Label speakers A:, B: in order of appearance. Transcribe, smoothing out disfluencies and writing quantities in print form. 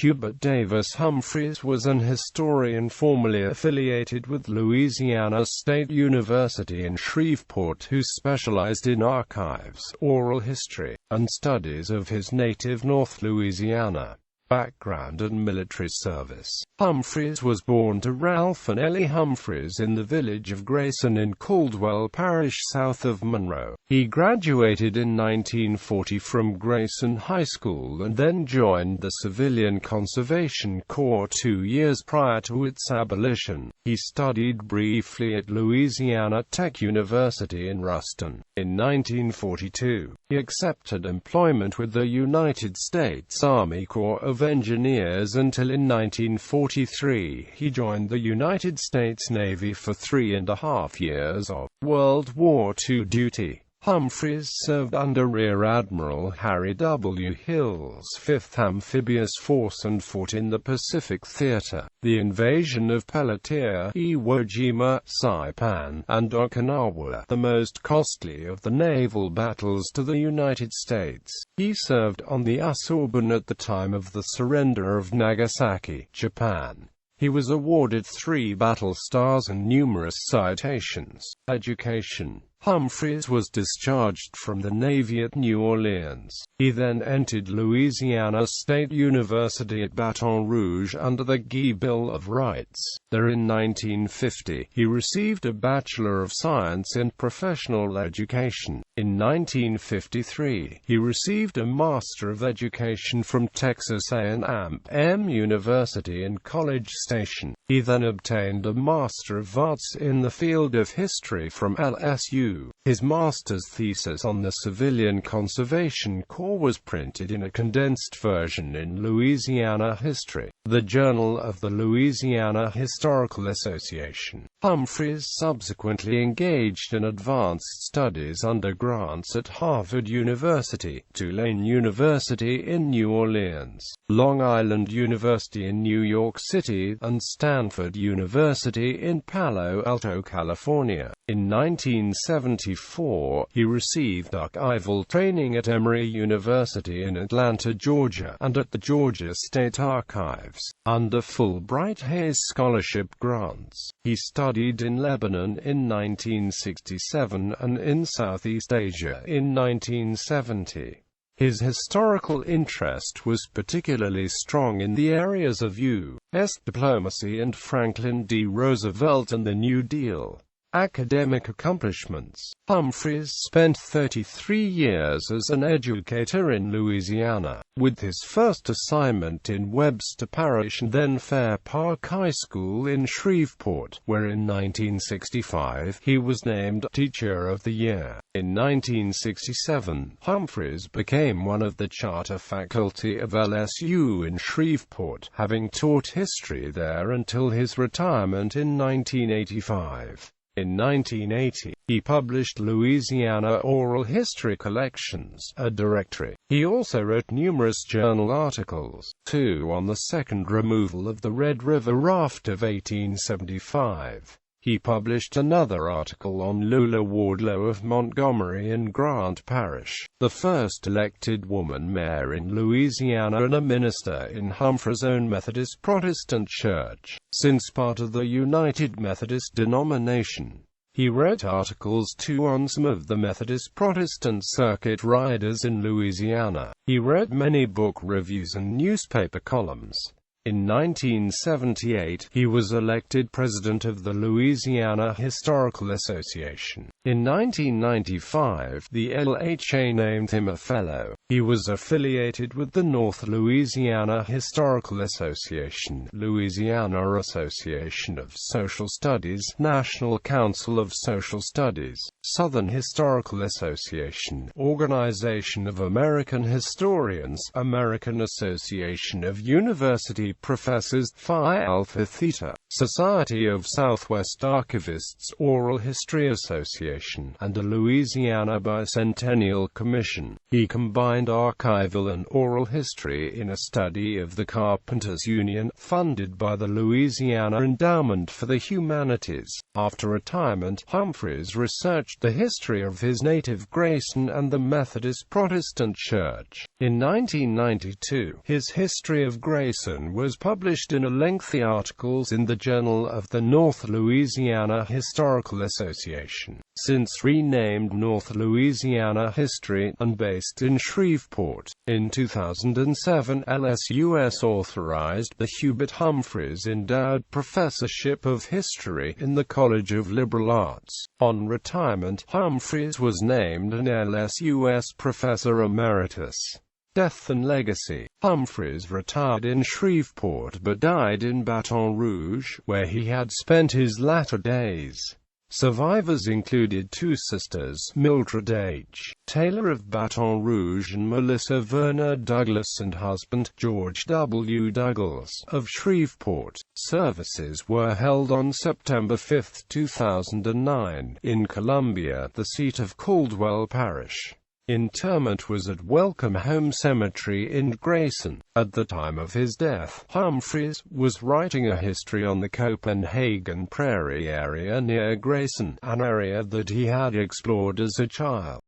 A: Hubert Davis Humphreys was an historian formerly affiliated with Louisiana State University in Shreveport who specialized in archives, oral history, and studies of his native North Louisiana background and military service. Humphreys was born to Ralph and Ellie Humphreys in the village of Grayson in Caldwell Parish south of Monroe. He graduated in 1940 from Grayson High School and then joined the Civilian Conservation Corps 2 years prior to its abolition. He studied briefly at Louisiana Tech University in Ruston. In 1942, he accepted employment with the United States Army Corps of Engineers until in 1943 he joined the United States Navy for 3.5 years of World War II duty. Humphreys served under Rear Admiral Harry W. Hill's 5th Amphibious Force and fought in the Pacific Theater, the invasion of Pelletier, Iwo Jima, Saipan, and Okinawa, the most costly of the naval battles to the United States. He served on the Asorbon at the time of the surrender of Nagasaki, Japan. He was awarded 3 battle stars and numerous citations. Education. Humphreys was discharged from the Navy at New Orleans. He then entered Louisiana State University at Baton Rouge under the Gee Bill of Rights. There in 1950, he received a Bachelor of Science in Professional Education. In 1953, he received a Master of Education from Texas A&M University in College Station. He then obtained a Master of Arts in the field of history from LSU. His master's thesis on the Civilian Conservation Corps was printed in a condensed version in Louisiana History, the Journal of the Louisiana Historical Association. Humphreys subsequently engaged in advanced studies undergrants at Harvard University, Tulane University in New Orleans, Long Island University in New York City, and Stanford University in Palo Alto, California. In 1974, he received archival training at Emory University in Atlanta, Georgia, and at the Georgia State Archives, under Fulbright Hays Scholarship grants. He studied in Lebanon in 1967 and in Southeast Asia in 1970. His historical interest was particularly strong in the areas of U.S. diplomacy and Franklin D. Roosevelt and the New Deal. Academic accomplishments. Humphreys spent 33 years as an educator in Louisiana, with his first assignment in Webster Parish and then Fair Park High School in Shreveport, where in 1965 he was named Teacher of the Year. In 1967, Humphreys became one of the charter faculty of LSU in Shreveport, having taught history there until his retirement in 1985. In 1980, he published Louisiana Oral History Collections, a directory. He also wrote numerous journal articles, 2 on the second removal of the Red River Raft of 1875. He published another article on Lula Wardlow of Montgomery in Grant Parish, the first elected woman mayor in Louisiana and a minister in Humphreys' own Methodist Protestant Church, since part of the United Methodist denomination. He wrote articles too on some of the Methodist Protestant circuit riders in Louisiana. He wrote many book reviews and newspaper columns. In 1978, he was elected president of the Louisiana Historical Association. In 1995, the LHA named him a fellow. He was affiliated with the North Louisiana Historical Association, Louisiana Association of Social Studies, National Council of Social Studies, Southern Historical Association, Organization of American Historians, American Association of University Professors, Phi Alpha Theta, Society of Southwest Archivists, Oral History Association. Association, and a Louisiana Bicentennial Commission. He combined archival and oral history in a study of the Carpenters Union, funded by the Louisiana Endowment for the Humanities. After retirement, Humphreys researched the history of his native Grayson and the Methodist Protestant Church. In 1992, his History of Grayson was published in a lengthy articles in the Journal of the North Louisiana Historical Association, since renamed North Louisiana History, and based in Shreveport. In 2007, LSUS authorized the Hubert Humphreys Endowed Professorship of History in the College of Liberal Arts. On retirement, Humphreys was named an LSUS Professor Emeritus. Death and legacy. Humphreys retired in Shreveport but died in Baton Rouge, where he had spent his latter days. Survivors included two sisters, Mildred H. Taylor of Baton Rouge and Melissa Verner Douglas, and husband, George W. Douglas, of Shreveport. Services were held on September 5, 2009, in Columbia, the seat of Caldwell Parish. Interment was at Welcome Home Cemetery in Grayson. At the time of his death, Humphreys was writing a history on the Copenhagen Prairie area near Grayson, an area that he had explored as a child.